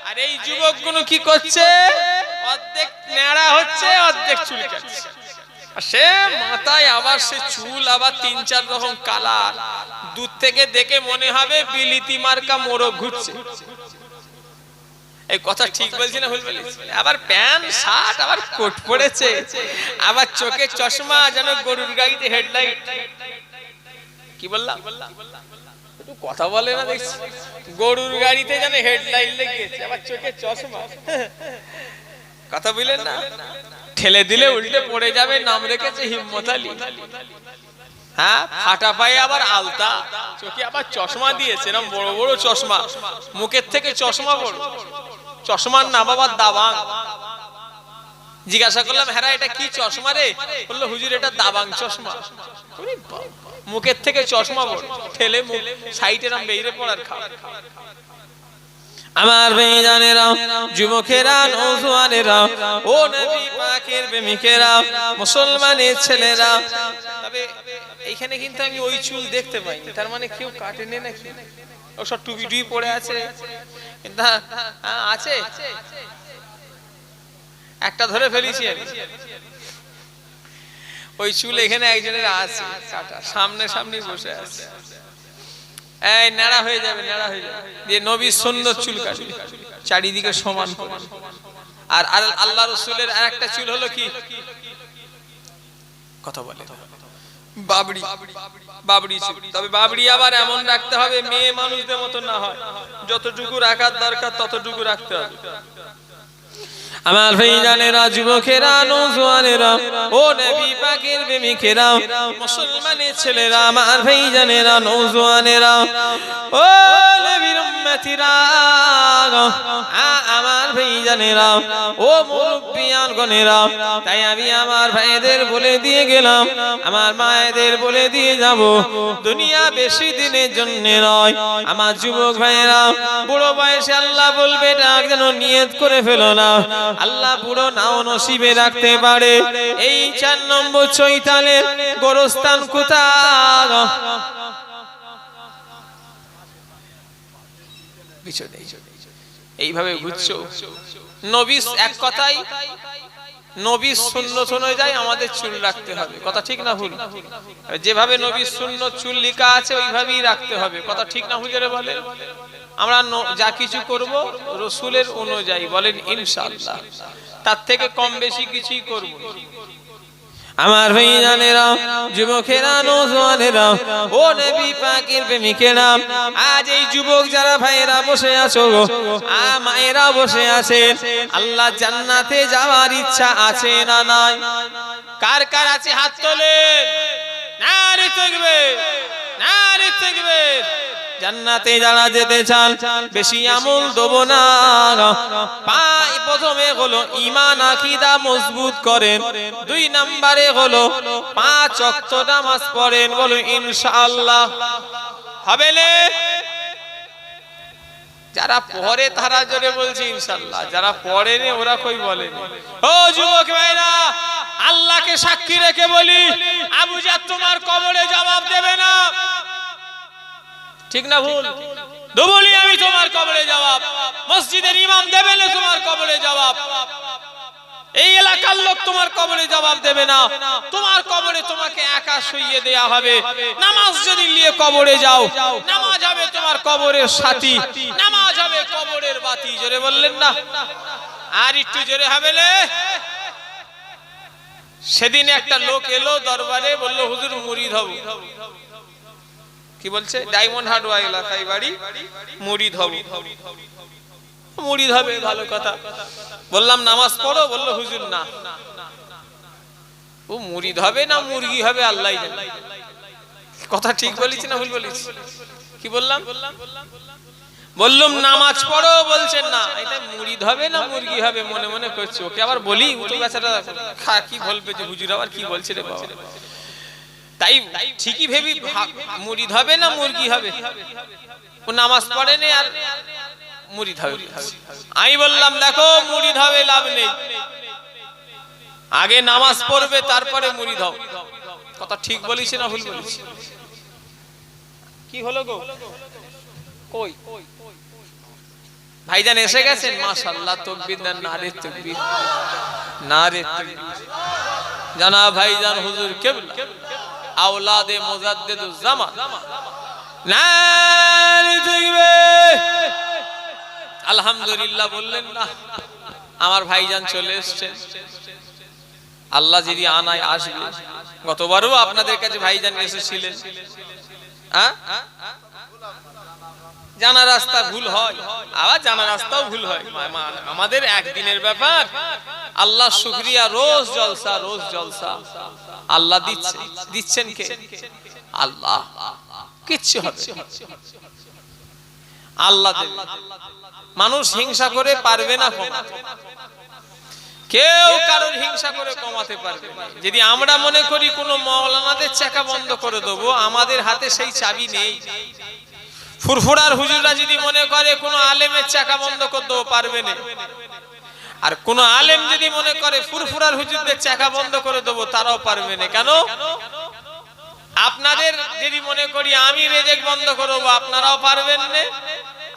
আর এই যুবকগুলো কি করছে? অর্ধেক নেড়া হচ্ছে, অর্ধেক চুল কাটছে। সে মাথায় আবার সে চুল আবার ৩-৪ রকম কালার। দূর থেকে দেখে মনে হবে বিলিতি মার্কা মোরগ ঘুরছে। এই কথা ঠিক বলছি না ভুল বলছি? আবার প্যান্ট শার্ট, আবার কোট পরেছে, আবার চোখে চশমা, যেন গরুর গাড়িতে হেডলাইট। কি বললাম? একটু কথা বলে না দেখছি। গরুর গাড়িতে যেন হেডলাইট লেগেছে, আবার চোখে চশমা। কথা বলেন না, ঠেলে দিলে উল্টে পড়ে যাবে। নাম রেখেছে হিম্মত আলী। হ্যাঁ, ফাটা পায়ে আবার আলতা, চোখে আবার চশমা দিয়েছে, এরকম বড় বড় চশমা, মুখের থেকে চশমা বড়। চশমার নাম আবার দাবাং। জিজ্ঞাসা করলাম, হ্যাঁ এটা কি চশমা রে? বললো, হুজুর এটা দাবাং চশমা। মুখের থেকে চশমা বড়, ঠেলে মুখ সাইডে নাম বেরিয়ে পড়ার খা। আমার ভাইজানেরা, যুবকেরা, নওজোয়ানেরা, ও নবী পাকের প্রেমিকেরা, মুসলমানের ছেলেরা, তবে এইখানে কিন্তু আমি ওই চুল দেখতে পাইনি। তার মানে কেউ কাটেনি নাকি? ও সব টুপি টুপি পড়ে আছে, আছে একটা ধরে ফেলেছি আমি। ওই চুল এখানে একজনের আছে কাটা, সামনে সামনে বসে আছে। এই নেড়া হয়ে যাবে, নেড়া হয়ে যাবে দিয়ে নবীর সুন্নত চুল কাটবে, চারিদিকে সমান করে। আর আল্লাহ রাসূলের আরেকটা চুল হলো কি? কথা বলে বাবড়ি, বাবড়ি চুল। তবে বাবড়ি আবার এমন রাখতে হবে মেয়ে মানুষদের মতো না হয়, যতটুকু রাখার দরকার ততটুকু রাখতে হবে। আমার ভাইজানেরা, যুবকেরা, নওজোয়ানেরা, ও নবী পাকের প্রেমিকেরা, মুসলমানের ছেলেরা, আমার ভাইজানেরা, নওজোয়ানেরা, ও নবীর উম্মতিরা, আমার ভাইজানেরা, ও মুরব্বিয়ান গণেরা, তাই আমি আমার ভাইদের বলে দিয়ে গেলাম, আমার মায়েদের বলে দিয়ে যাব, দুনিয়া বেশি দিনের জন্য নয়। আমার যুবক ভাইয়েরা, বুড়ো বয়সে আল্লাহ বলবে ডাক যেন নিয়ত করে ফেলো না, আল্লাহ বুড়ো নাও নসিবে রাখতে পারে। এই ৪ নম্বর চৈতালের গোরস্থান কোথায়? এইভাবে বুঝছো? নবী এক কথাই, নবীর সুন্নাত অনুযায়ী আমাদের চুল রাখতে হবে। কথা ঠিক না ভুল? যেভাবে নবীর সুন্নাত চুল লেখা আছে ওইভাবেই রাখতে হবে। কথা ঠিক না ভুল যারা বলেন? আমরা যা কিছু করব রাসূলের অনুযায়ী, বলেন ইনশাআল্লাহ। তার থেকে কম বেশি কিছুই করব। আমার ভাইজানেরা, যুবকেরা, নওজোয়ানেরা, ও নবী পাকের প্রেমিকেরা, আজ এই যুবক যারা ভাইয়েরা বসে আছো, মায়েরা বসে আছেন, আল্লাহ জান্নাতে যাওয়ার ইচ্ছা আছে না নাই? কার কার আছে হাত তোলেন। নারে তাকবীর, নারে তাকবীর। জান্নাতে যারা যেতে চান, বেশি আমল দেব না, প্রথমে হলো ঈমান আকীদা মজবুত করেন, ২ নম্বরে হলো ৫ ওয়াক্ত নামাজ পড়েন। বলুন ইনশাআল্লাহ। হবে না? যারা পড়ে তারা জোরে বলছে ইনশাআল্লাহ, যারা পড়ে না ওরা কই বলে না। ও যুবক ভাইরা, আল্লাহকে সাক্ষী রেখে বলি, আবু জাহল তোমার কবরে জবাব দেবে না। ঠিক না ভুল? বলি আমি তোমার কবরে জবাব, মসজিদের ইমাম দেবে না তোমার কবরে জবাব, এই এলাকার লোক তোমার কবরে জবাব দেবে না। তোমার কবরে তোমাকে একা শুইয়ে দেয়া হবে। নামাজ যদি নিয়ে কবরে যাও, নামাজ হবে তোমার কবরের সাথী, নামাজ হবে কবরের বাতি। জোরে বললেন না? আর একটু জোরে হবে না? সেদিন একটা লোক এলো দরবারে, বলল হুজুর মুরিদ হব। কি বলছে? ডায়মন্ড হার্ডওয়ার এলাকায় বাড়ি, মুরিদ হব। মুরিদ হবে, ভালো কথা। বললাম নামাজ পড়ো, বলল হুজুর না। ও মুরিদ হবে না মুরগি হবে আল্লাহই জানে। কথা ঠিক বলেছি না ভুল বলেছি? কি বললাম? বললাম নামাজ পড়ো, বলছেন না। এটা মুরিদ হবে না মুরগি হবে মনে মনে করছে। ওকে আবার বলি, ও তো বেচারা কি বলবে যে হুজুর আবার কি বলছে রে বাবা। তাই ঠিকই ভেবি মুরিদ হবে না মুরগি হবে। ও নামাজ পড়ে না আর মুরিদ হবে। আমি বললাম দেখো মুরিদ হবে লাভ নেই, আগে নামাজ পড়বে তারপরে মুরিদ হও। কথা ঠিক বলিস না ভুল বলিস? কি হলো গো? কই ভাইজান এসে গেছেন, মাশাআল্লাহ, তাকবীর দেন, নারে তাকবীর, নারে তাকবীর। জানাব ভাইজান হুজুর কিবলা আওলাদে মুজাদ্দিদুজ জামান, নারে তাকবীর। আলহামদুলিল্লাহ বললেন না? আমার ভাইজান চলে এসেছেন। আল্লাহ যদি আনায় আসবে, গতবারও আপনাদের কাছে ভাইজান এসেছিলেন। জানা রাস্তা ভুল হয়, আবার জানা রাস্তাও ভুল হয়, আমাদের একদিনের ব্যাপার। আল্লাহ শুকরিয়া, রোজ জলসা, রোজ জলসা। আল্লাহ দিচ্ছেন কে? আল্লাহ। কিচ্ছু হবে আল্লাহ দেবে। মানুষ হিংসা করে পারবে না কমাতে, কেউ কারোর হিংসা করে কমাতে পারবে না। যদি আমরা মনে করি কোন মাওলানাদের চাকা বন্ধ করে দেবো, আমাদের হাতে সেই চাবি নেই। ফুরফুরার হুজুররা যদি মনে করে কোন আলেমের চাকা বন্ধ করে দেবো, পারবে না। আর কোন আলেম যদি মনে করে ফুরফুরার হুজুরদের চাকা বন্ধ করে দেবো, তারাও পারবে না। কেন? আপনাদের যদি মনে করি আমি রেজেক বন্ধ করে দেবো, আপনারাও পারবেন না।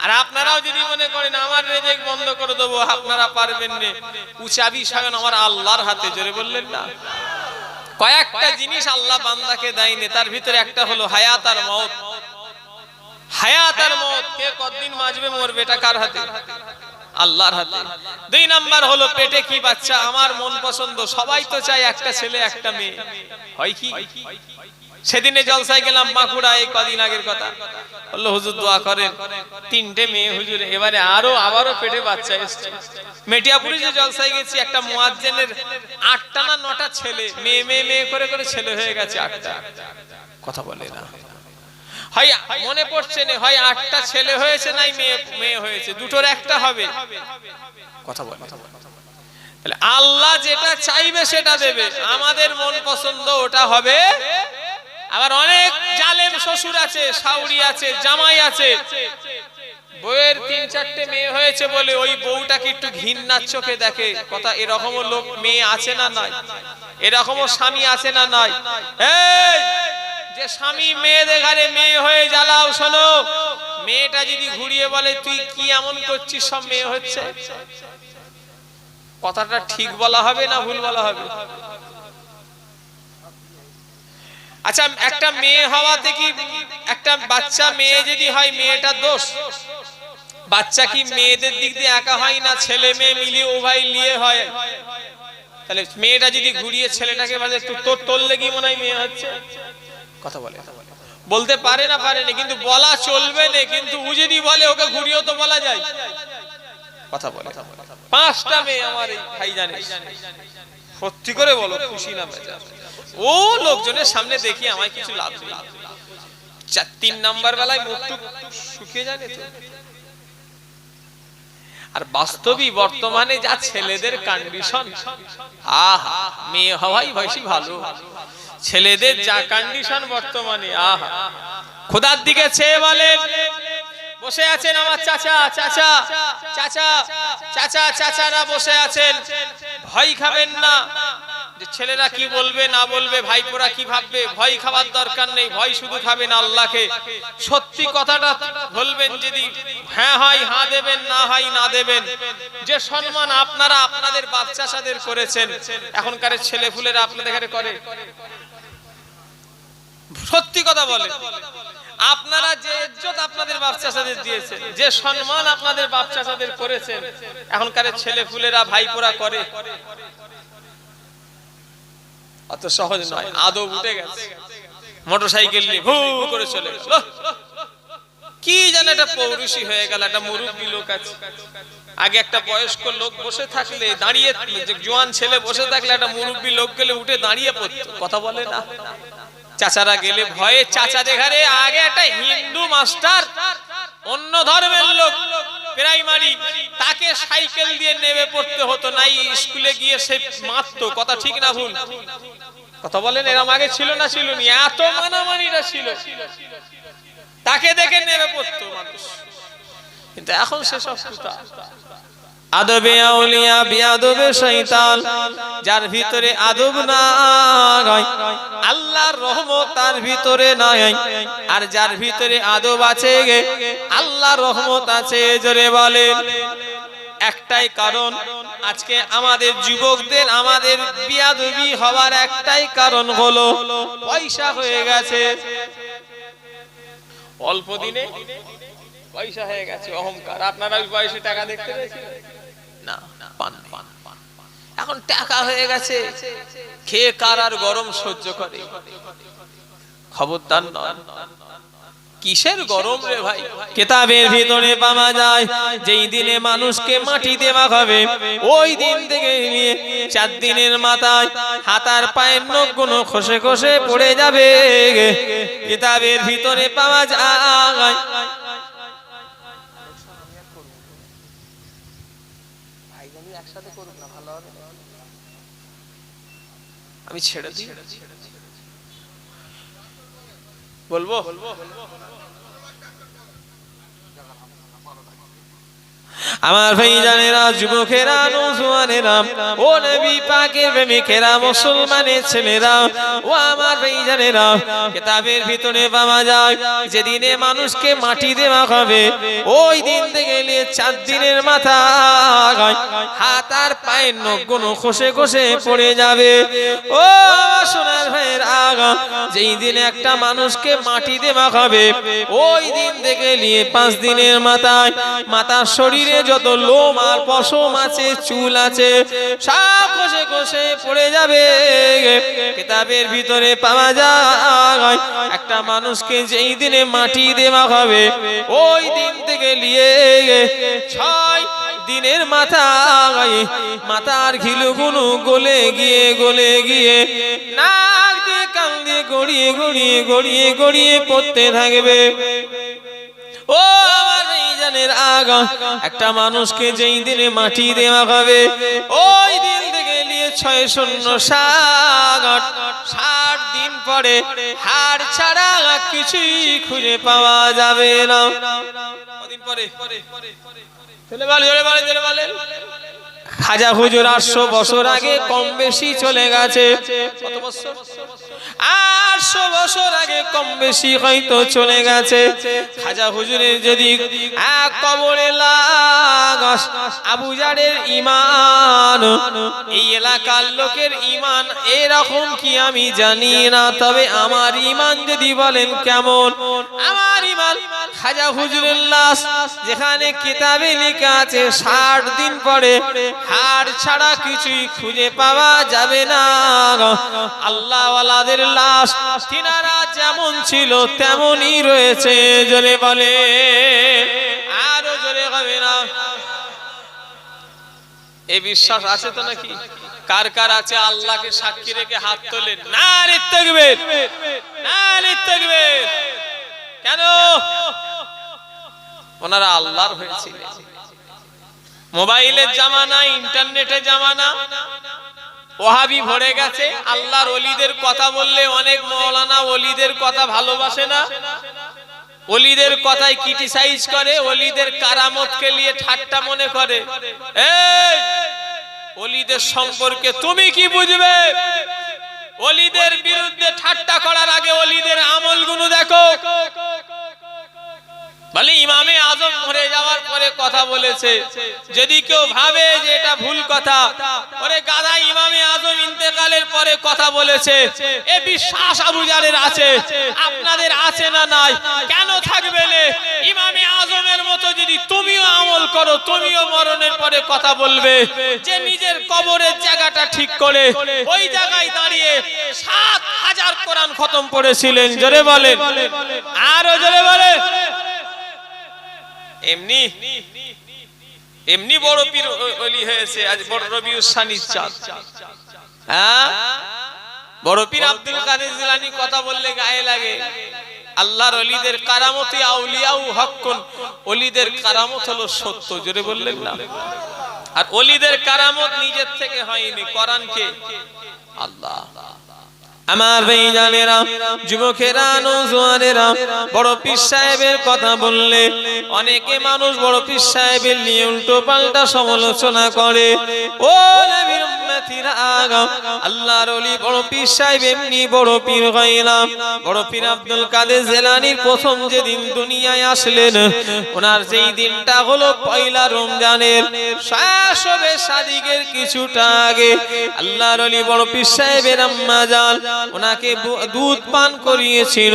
আর আপনারাও যদি মনে করেন আমার রেজেক বন্ধ করে দেবো, আপনারা পারবেন না। চাবি স্বয়ং আমার আল্লাহর হাতে। জোরে বললেন না? কয়েকটা জিনিস আল্লাহ বান্দাকে দেয়নি, তার ভিতরে একটা হলো হায়াত আর মওত। হায়াত আর মওত, কে কতদিন বাঁচবে মরবে, এটা কার হাতে? আল্লাহর হাতে। 2 নাম্বার হলো পেটে কি বাচ্চা, আমার মন পছন্দ। সবাই তো চায় একটা ছেলে একটা মেয়ে, হয় কি? সেদিনে জলসায় গেলাম বাঁকুড়া, এই কদিন আগের কথা। বললো হুজুর দোয়া করেন, 3টে মেয়ে হুজুর, এবারে আবারও পেটে বাচ্চা এসছে। মেটিয়াপুরে যে জলসায় গেছি, একটা মুয়াজ্জিনের 8টা না 9টা ছেলে, মেয়ে মেয়ে মেয়ে করে করে ছেলে হয়ে গেছে 8টা। কথা বলে না, হয় মনে পড়ছে না, হয় 8টা ছেলে হয়েছে নাই মেয়ে হয়েছে, দুটোর একটা হবে। কথা বলে। তাহলে আল্লাহ যেটা চাইবে সেটা দেবে, আমাদের মন পছন্দ ওটা হবে। আবার অনেক জালেম শ্বশুর আছে, শাউরি আছে, জামাই আছে, বউয়ের 3-4টে মেয়ে হয়েছে বলে ওই বউটাকে একটু ঘৃণার চোখে দেখে। কথা, এরকমও লোক মেয়ে আছে না নাই? এরকমও স্বামী আছে না নাই? এই যে স্বামী মেয়েদের ঘরে মেয়ে হয়ে জ্বালাও, শোনো, মেয়েটা যদি ঘুরিয়ে বলে তুই কি এমন করছিস, সব মেয়ে হচ্ছে, কথাটা ঠিক বলা হবে না ভুল বলা হবে? আচ্ছা, একটা মেয়ে হওয়াতে কি, একটা বাচ্চা মেয়ে যদি হয় মেয়েটা দোষ? বাচ্চা কি মেয়েদের দিক দিয়ে একা হয় না, ছেলে মেয়ে মিলিয়ে উভয় নিয়ে হয়? তাহলে মেয়েটা যদি ঘুরিয়ে ছেলেটাকে বলে তোর লেগে মনে হয় মেয়ে হচ্ছে, কথা বলে, বলতে পারে না, পারে না, কিন্তু বলা চলবে না। কিন্তু ও যদি বলে ওকে ঘুরিয়েও তো বলা যায়, কথা বলে। 5টা মেয়ে আমার এই ভাই জানে, সত্যি করে বলো, খুশি না বেজা? ও লোকজনের সামনে দেখি আমায় কিছু লাভ নেই। 3 নাম্বার বেলায় মুখটুক শুকিয়ে যায় তো। আর বাস্তবই বর্তমানে যা ছেলেদের কন্ডিশন, আহা, মেয়ে হওয়াই বেশি ভালো। ছেলেদের যা কন্ডিশন বর্তমানে, আহা, খোদার দিকে চেয়ে বলেন, বসে আছেন আমার চাচা, চাচা চাচা চাচা চাচারা বসে আছেন, ভয় খাবেন না যে ছেলেরা কি বলবে না বলবে, ভাইপোরা কি ভাববে, ভয় খাবার দরকার নেই। ভয় শুধু খাবেন আল্লাহকে। সত্যি কথাটা বলবেন, যদি হ্যাঁ হয় হ্যাঁ দেবেন, না হয় না দেবেন। যে সম্মান আপনারা আপনাদের বাচ্চাদের করেছেন, এখনকার ছেলেপুলেরা আপনাদের ঘরে করে? সত্যি কথা বলে, আপনারা যে ইজ্জত আপনাদের বাচ্চাদের দিয়েছেন, যে সম্মান আপনাদের বাচ্চাদের করেছেন, এখনকার ছেলেপুলেরা ভাইপোরা করে? অত সহজ নয়। আদব উঠে গেছে, মোটরসাইকেল নিয়ে ভু করে চলে গেল। কি জানে এটা পৌরুষী হয়ে গেল। একটা মুরব্বী লোক আছে, আগে একটা বয়স্ক লোক বসে থাকলে দাঁড়িয়ে, জোয়ান ছেলে বসে থাকলে একটা মুরব্বী লোক গেলে উঠে দাঁড়িয়ে পড়তো, কথা বলে না? চাচারা গেলে ভয়ে চাচাদের ঘরে, আগে একটা হিন্দু মাস্টার, অন্য ধর্মের লোক, প্রাইমারি, তাকে সাইকেল দিয়ে নেমে পড়তে হতো, নাই স্কুলে গিয়ে সে মারতো। কথা ঠিক না ভুল? কথা বলেন, এরম আগে ছিল না? ছিল না? এত মানামানিটা ছিল, তাকে দেখে নেমে পড়তো মানুষ। কিন্তু এখন সেসব কথা, আদবে আউলিয়া বিআদবে শয়তান, যার ভিতরে আদব নাই আল্লাহর রহমত তার ভিতরে নাই, আর যার ভিতরে আদব আছে আল্লাহর রহমত আছে। জোরে বলেন। একটাই কারণ, আজকে আমাদের যুবকদের আমাদের বিয়াদবি হওয়ার একটাই কারণ হলো পয়সা হয়ে গেছে। অল্প দিনে পয়সা হয়ে গেছে, অহংকার। আপনারা ওই বয়সে টাকা দেখতে পেয়েছিলেন না? পান পান পান। এখন টাকা হয়ে গেছে, খেয়ে কার আর গরম সহ্য করে? খবরদার নয়। কিসের গরম রে ভাই? কিতাবের ভিতরে পাওয়া যায় যেই দিনে মানুষকে মাটি দেওয়া হবে ওই দিন থেকে নিয়ে 4 দিনের মাথায় হাত আর পায়ের নখগুলো খসে খসে পড়ে যাবে। কিতাবের ভিতরে পাওয়া যায়। আমি ছেড়ে দিই, বলবো আমার ভাইজানেরা, যুবকেরা, নওজোয়ানেরা, ও নবী পাকের প্রেমিকেরা, মুসলমানের ছেলেরা, ও আমার ভাইজানেরা, কিতাবের ভিতরে পাওয়া যায় যেদিনে মানুষকে মাটি দেওয়া হবে ওই দিন থেকে নিয়ে 4 দিনের মাথায় হাত আর পায়ের নখগুলো খসে খসে পড়ে যাবে। ও সোনার ভাইয়ের আগা, যেই দিনে একটা মানুষকে মাটি দেওয়া হবে ওই দিন থেকে নিয়ে 5 দিনের মাথায় মাথার শরীরে যত লোম আর পশম আছে, চুল আছে, সব খসে খসে পড়ে যাবে। কিতাবের ভিতরে পাওয়া যায় একটা মানুষকে যেই দিনে মাটি দেওয়া হবে ওই দিন থেকে নিয়ে 6 দিনের মাথার ঘিলুগুলো গলে গিয়ে নাক দিয়ে কান দিয়ে গড়িয়ে গড়িয়ে গড়িয়ে গড়িয়ে পড়তে থাকবে। ও আমার জানের আগা, একটা মানুষকে যেই দিনে মাটি দেওয়া হবে ওই দিন থেকে নিয়ে 660 দিন পরে হাড় ছাড়া কিছুই খুঁজে পাওয়া যাবে না। কদিন পরে? খাজা হুজুর 800 বছর আগে কম বেশি চলে গেছে। কত বছর? 800 বছর আগে কম বেশি হয়তো চলে গেছে। খাজা হুজুরের যদি কবরে লাশ, আবু জারের ঈমান, এই এলাকার লোকের ঈমান এরকম কি আমি জানি না, তবে আমার ঈমান যদি বলেন কেমন, আমার ঈমান খাজা হুজুরের লাশ যেখানে কিতাবে লেখা আছে 60 দিন পরে হাড় ছাড়া কিছুই খুঁজে পাওয়া যাবে না। আল্লাহ ওয়ালাদের লাশ তিনারা যেমন ছিল তেমনই রয়েছে। জোরে বলে, আরো জোরে হবে না? এই বিশ্বাস আছে তো নাকি? কার কার আছে? আল্লাহকে সাক্ষী রেখে হাত তোলেন। নারে তাকবীর, নারে তাকবীর। কেন? ওনারা আল্লাহর হয়েছিলেন। মোবাইলের জামানা, ইন্টারনেটের জামানা, ওহাবি ভরে গেছে। আল্লাহর ওলিদের কথা বললে অনেক মাওলানা ওলিদের কথা ভালোবাসে না, ওলিদের কথাই ক্রিটিসাইজ করে, ওলিদের কারামতকে নিয়ে ঠাট্টা মনে করে। এই ওলিদের সম্পর্কে তুমি কি বুঝবে? ওলিদের বিরুদ্ধে ঠাট্টা করার আগে ওলিদের আমলগুলো দেখো। বলে ইমামে আজম মরে যাওয়ার পরে কথা বলেছে, যদি কেউ ভাবে যে এটা ভুল কথা, ওরে গাদা, ইমামে আজম ইন্তেকালের পরে কথা বলেছে, এ বিশ্বাস আবু জারের আছে, আপনাদের আছে না নাই? কেন থাকবে না? ইমামে আজমের মতো যদি তুমিও আমল করো, তুমিও মরণের পরে কথা বলবে যে নিজের কবরের জায়গাটা ঠিক করে ওই জায়গায় দাঁড়িয়ে 7000 কোরআন খতম করেছিলেন। জোরে বলেন, আরো জোরে বলেন। এমনি বড় পীর ওলি হয়েছে আজ, বড় রবিউস সানির চাঁদ। হ্যাঁ, বড় পীর আব্দুল কাদের জিলানী কথা বললে গায়ে লাগে। আল্লাহর ওলিদের কারামতে আউলিয়াউ হক্কুন, ওলিদের কারামত হলো সত্য। জোরে বললেন না? আর ওলিদের কারামত নিজের থেকে হয়নি, কোরআনকে আল্লাহ আমার ভাইজানেরা, যুবকেরা, নওজোয়ানেরা, বড় পীর সাহেবের কথা বললে অনেকে মানুষ বড় পীর সাহেবের নিয়ে উল্টো পাল্টা সমালোচনা করে। ও নবীর উম্মতিরা, আল্লাহর ওলি বড় পীর সাহেব এমনি বড় পীর হয় না। বড় পীর আব্দুল কাদের জিলানীর প্রথম যেদিন দুনিয়ায় আসলেন, ওনার যেই দিনটা হলো পয়লা রমজানের শাসবে সাদিকের কিছুটা আগে আল্লাহর ওলি বড় পীর সাহেবের আম্মা জান ওনাকে দুধ পান করিয়েছিল।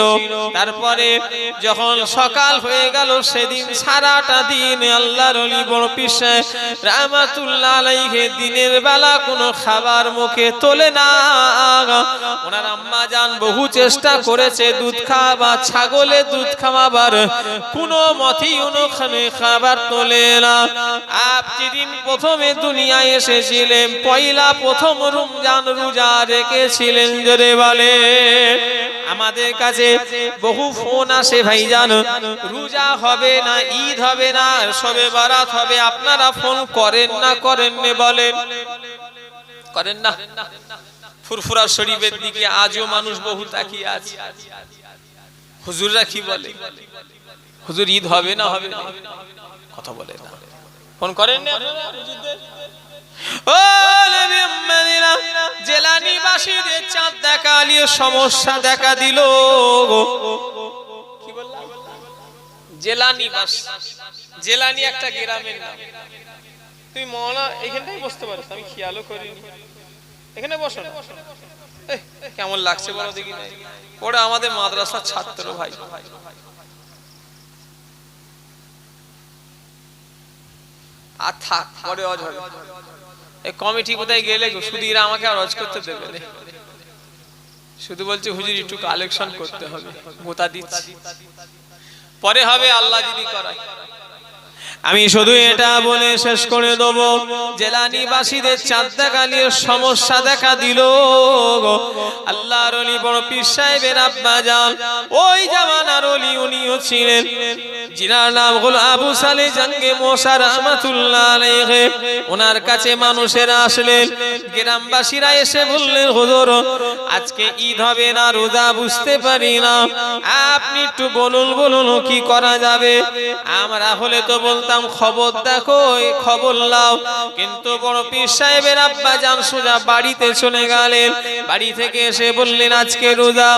তারপরে যখন সকাল হয়ে গেল, সেদিন সারাটা দিন আল্লাহর ওলি বড় পীর সাহেব রাহমাতুল্লাহ আলাইহি দিনের বেলা কোনো খাবার মুখে তোলে না। ওনার আম্মা জান বহু চেষ্টা করেছে দুধ খাওয়া, ছাগলের দুধ খাওয়াবার, কোনো মতেই ওখানে খাবার তোলে না। আপনি দিন প্রথমে দুনিয়ায় এসেছিলেন, পয়লা প্রথম রমজান রোজা রেখেছিলেন। জোরে বলে, আমাদের কাছে বহু ফোন আসে, ভাইজান রোজা হবে না, ঈদ হবে না, শবে বারাত হবে, আপনারা ফোন করেন না? করেন না বলেন, করেন না? ফুরফুরা শরীফের দিকে আজও মানুষ বহু তাকিয়ে আছে। হুজুররা কি বলে? হুজুর ঈদ হবে না, হবে না, কথা বলে না, ফোন করেন না হুজুরদের? ও নবী উম্মতিরা, জেলানিবাসীদের চাঁদ দেখা নিয়ে সমস্যা দেখা দিল। কি বললাম? জেলানিবাস, জেলানি একটা গ্রামের নাম। তুই মওলানা এখানটাই বসতে পারিস, আমি খেয়ালও করিনি। এখানে বসো না, কেমন লাগছে বলো দেখি। ওরা আমাদের মাদ্রাসার ছাত্র ভাই। আর থাক, পরে অজ হবে। এই কমিটি কোথায় গেলে শুধু এরা আমাকে আর অজ করতে দেবে না, শুধু বলছে হুজুর একটু কালেকশন করতে হবে, গোতা দিচ্ছি, পরে হবে আল্লাহ যদি করায়। আমি শুধু এটা বলে শেষ করে দেব, জেলানিবাসীদের চাঁদ দেখা নিয়ে সমস্যা দেখা দিল। আল্লাহর ওলি বড় পীর সাহেবের আব্বা জান ওই জামানার ওলি, উনিও ছিলেন, যিনার নাম হলো আবু সালেহ জাঙ্গে মোসা রাহমাতুল্লাহ আলাইহি। ওনার কাছে মানুষেরা আসলেন, গ্রামবাসীরা এসে বললেন, হুজুর আজকে ঈদ হবে না, রোজা বুঝতে পারি না, আপনি একটু বলুন বলুন কি করা যাবে। আমরা হলে তো বলতাম খবর দেখো, খবর লাও, কিন্তু বড় পীর সাহেবের আব্বা জান সোজা বাড়িতে চলে গেলেন। বাড়ি থেকে এসে বললেন আজকে রোজা।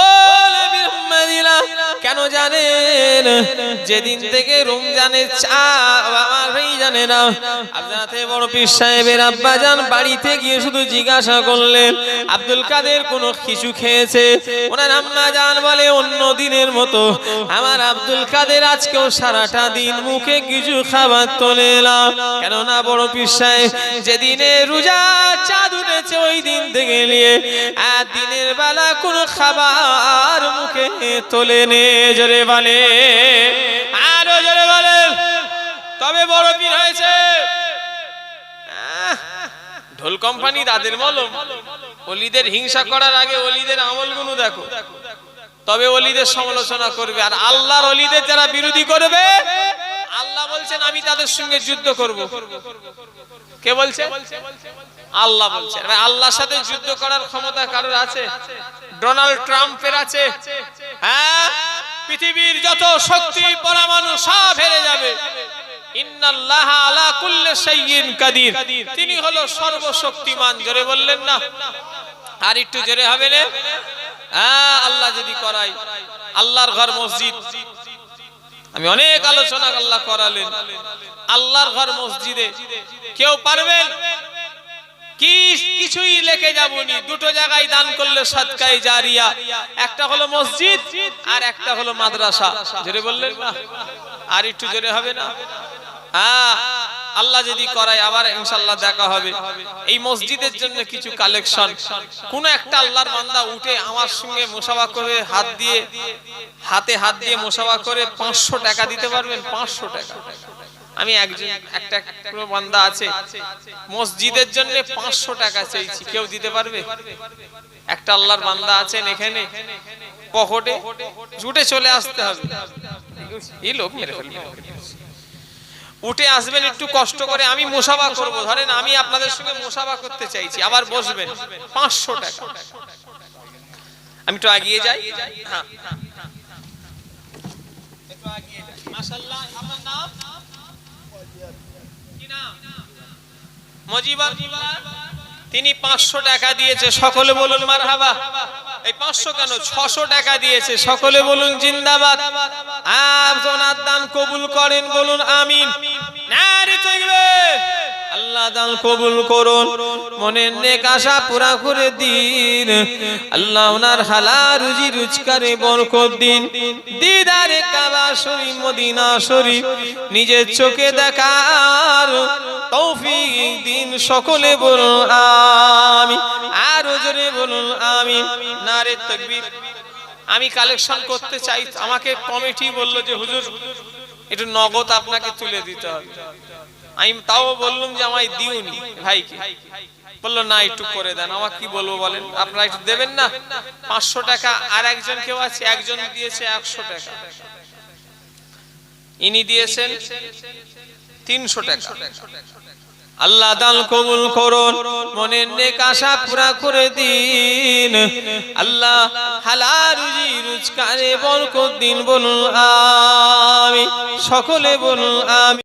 ও নবীর উম্মতিরা, কেন জানেন? যেদিন থেকে রমজানের আমার জানে না, আপনাতে বড় পীর সাহেবের আব্বা জান বাড়িতে গিয়ে শুধু জিজ্ঞাসা করলেন আব্দুল কাদের কোনো কিছু খেয়েছে? ওনার আম্মা জান বলে অন্য দিনের মতো আমার আব্দুল কাদের আজকেও সারাটা দিন মুখে কিছু খাবার তোলে না। কেননা বড় পীর সাহেব যেদিনে রোজা চাঁদ উঠেছে ওই দিন থেকে নিয়ে আর দিনের বেলা কোনো খাবার মুখে তোলে নে। জোরে বলে, আরো জোরে বলে, তবে বড় পীর হয়েছে। ঢোল কোম্পানি তাদের মলম। ওলিদের হিংসা করার আগে ওলিদের আমলগুলো দেখো, তবে ওলিদের সমালোচনা করবে। আর আল্লাহর ওলিদের যারা বিরোধী করবে, আল্লাহ বলছেন আমি তাদের সঙ্গে যুদ্ধ করব। কে বলছে? আল্লাহ বলছেন। আল্লাহর সাথে যুদ্ধ করার ক্ষমতা কারোর আছে? ডোনাল্ড ট্রাম্পের আছে? হ্যাঁ, পৃথিবীর যত শক্তি পরমাণু সব হেরে যাবে। ইন্নাল্লাহা আলা কুল্লি শাইইন কাদির, তিনি হলো সর্বশক্তিমান। জোরে বললেন না? আর একটু জোরে হবে না? হ্যাঁ, আল্লাহ যদি করায়। আল্লাহর ঘর মসজিদ, আমি অনেক আলোচনা আল্লাহ করালেন। আল্লাহর ঘর মসজিদে কেউ পারবেন কি? কিছুই লেখে যাবনি। দুটো জায়গায় দান করলে সাদকায়ে জারিয়া, একটা হলো মসজিদ আর একটা হলো মাদ্রাসা। জোরে বললেন না? আর একটু জোরে হবে না? হ্যাঁ, আল্লাহ যদি করায় আবার ইনশাআল্লাহ দেখা হবে। এই মসজিদের জন্য কিছু কালেকশন, কোন একটা আল্লাহর বান্দা উঠে আমার সঙ্গে মুসাফা করে হাতে হাত দিয়ে মুসাফা করে 500 টাকা দিতে পারবেন? 500 টাকা। আমি একটা বান্দা আছে মসজিদের জন্য 500 টাকা চাইছি, কেউ দিতে পারবে? একটা আল্লাহর বান্দা আছেন এখানে, পকেটে ছুটে চলে আসতে হবে। এই লোক মেরে ফেলবে। উঠে আসবেন একটু কষ্ট করে, আমি মুসাফা করব, ধরেন আমি আপনাদের সঙ্গে মুসাফা করতে চাইছি, আবার বসবেন, 500 টাকা। আমি একটু এগিয়ে যাই, হ্যাঁ একটু এগিয়ে যাই। মাশাআল্লাহ, আপনার নাম কি? নাম মজিবর। তিনি 500 টাকা দিয়েছে, সকলে বলুন মারহাবা। এই 500 কেন, 600 টাকা দিয়েছে, সকলে বলুন জিন্দাবাদ। আপনার দান কবুল করেন, বলুন আমিন। নারে তাকবীর। আল্লাহ দান কবুল করুন, মনের নেক আশা পুরা করে দিন। আল্লাহ ওনার হালাল রুজি রোজগারে বরকত দিন। দিদারে কাবা শরীফ মদিনা শরীফ নিজের চোখে দেখার তৌফিক দিন, সকলে বলুন আমিন। আর জোরে বলুন আমিন। নারে তাকবীর। আমি কালেকশন করতে চাই, আমাকে কমিটি বলল যে হুজুর একটু নগদ আপনাকে তুলে দিতে হবে। আমি তাও বললাম যে আমায় দিওনি ভাইকে, বললো না একটু করে দেন। আমার কি বলবো বলেন, আপনারা একটু দেবেন না? 500 টাকা। আর একজন কেউ আছে, একজন দিয়েছে 100 টাকা, ইনি দিয়েছেন 300 টাকা। আল্লাহ দান কবুল করুন, মনের নেক আশা পুরা করে দিন। আল্লাহ হালাল রুজি রোজগারে বরকত দিন, বলুন আমিন। সকলে বলুন আমিন।